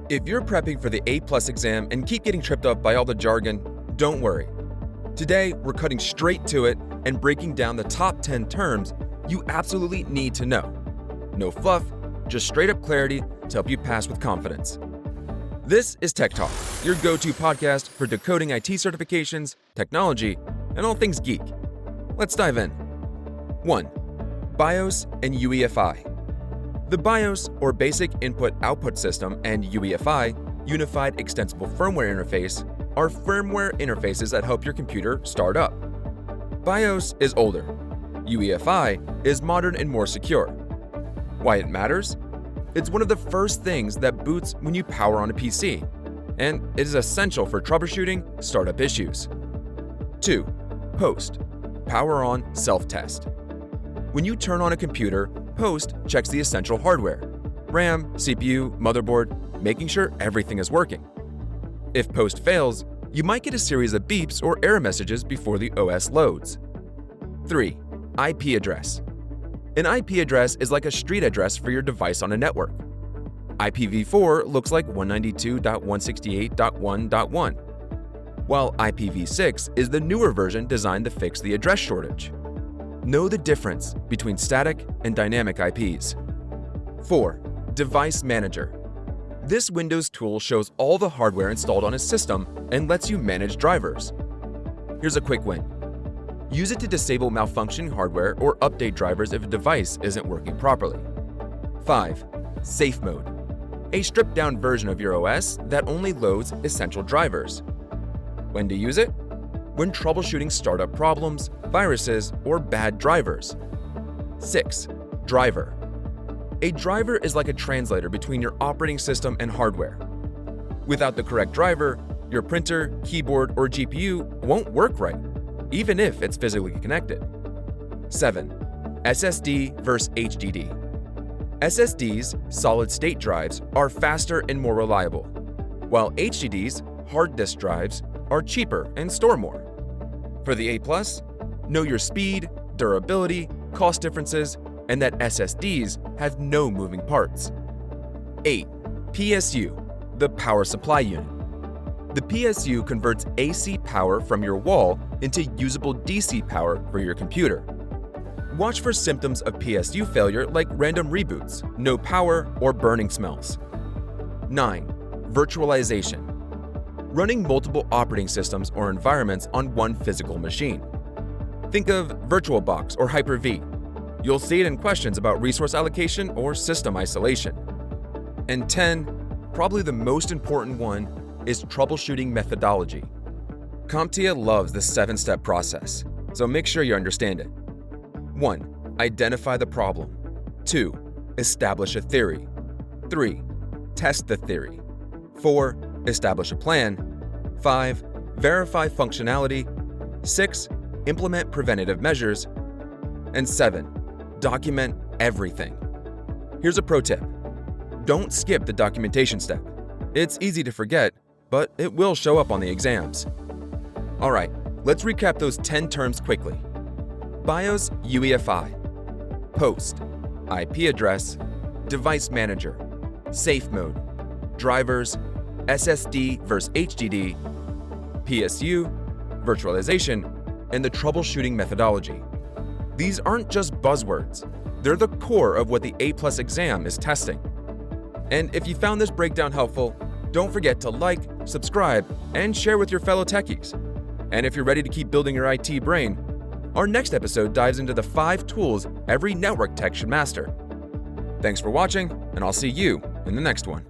If you're prepping for the A+ exam and keep getting tripped up by all the jargon, don't worry. Today, we're cutting straight to it and breaking down the top 10 terms you absolutely need to know. No fluff, just straight up clarity to help you pass with confidence. This is Tech Talk, your go-to podcast for decoding IT certifications, technology, and all things geek. Let's dive in. 1. BIOS and UEFI. The BIOS, or Basic Input-Output System, and UEFI, Unified Extensible Firmware Interface, are firmware interfaces that help your computer start up. BIOS is older. UEFI is modern and more secure. Why it matters? It's one of the first things that boots when you power on a PC, and it is essential for troubleshooting startup issues. 2. Post. Power on self-test. When you turn on a computer, Post checks the essential hardware, RAM, CPU, motherboard, making sure everything is working. If Post fails, you might get a series of beeps or error messages before the OS loads. 3. IP address. An IP address is like a street address for your device on a network. IPv4 looks like 192.168.1.1, while IPv6 is the newer version designed to fix the address shortage. Know the difference between static and dynamic IPs. 4. Device Manager. This Windows tool shows all the hardware installed on a system and lets you manage drivers. Here's a quick win. Use it to disable malfunctioning hardware or update drivers if a device isn't working properly. 5. Safe Mode. A stripped-down version of your OS that only loads essential drivers. When to use it? When troubleshooting startup problems, viruses, or bad drivers. 6. Driver. A driver is like a translator between your operating system and hardware. Without the correct driver, your printer, keyboard, or GPU won't work right, even if it's physically connected. 7. SSD versus HDD. SSDs, solid-state drives, are faster and more reliable, while HDDs, hard disk drives, are cheaper and store more. For the A+, know your speed, durability, cost differences, and that SSDs have no moving parts. 8. PSU, the power supply unit. The PSU converts AC power from your wall into usable DC power for your computer. Watch for symptoms of PSU failure like random reboots, no power, or burning smells. 9. Virtualization. Running multiple operating systems or environments on one physical machine. Think of VirtualBox or Hyper-V. You'll see it in questions about resource allocation or system isolation. And 10, probably the most important one, is troubleshooting methodology. CompTIA loves the 7-step process, so make sure you understand it. 1. Identify the problem. 2. Establish a theory. 3. Test the theory. 4. Establish a plan. 5. Verify functionality. 6. Implement preventative measures. And 7. Document everything. Here's a pro tip. Don't skip the documentation step. It's easy to forget, but it will show up on the exams. Alright, let's recap those 10 terms quickly. BIOS UEFI. Post. IP address. Device Manager. Safe Mode. Drivers. SSD versus HDD. PSU. Virtualization. And the troubleshooting methodology. These aren't just buzzwords. They're the core of what the A+ exam is testing. And if you found this breakdown helpful, don't forget to like, subscribe, and share with your fellow techies. And if you're ready to keep building your IT brain, our next episode dives into the 5 tools every network tech should master. Thanks for watching, and I'll see you in the next one.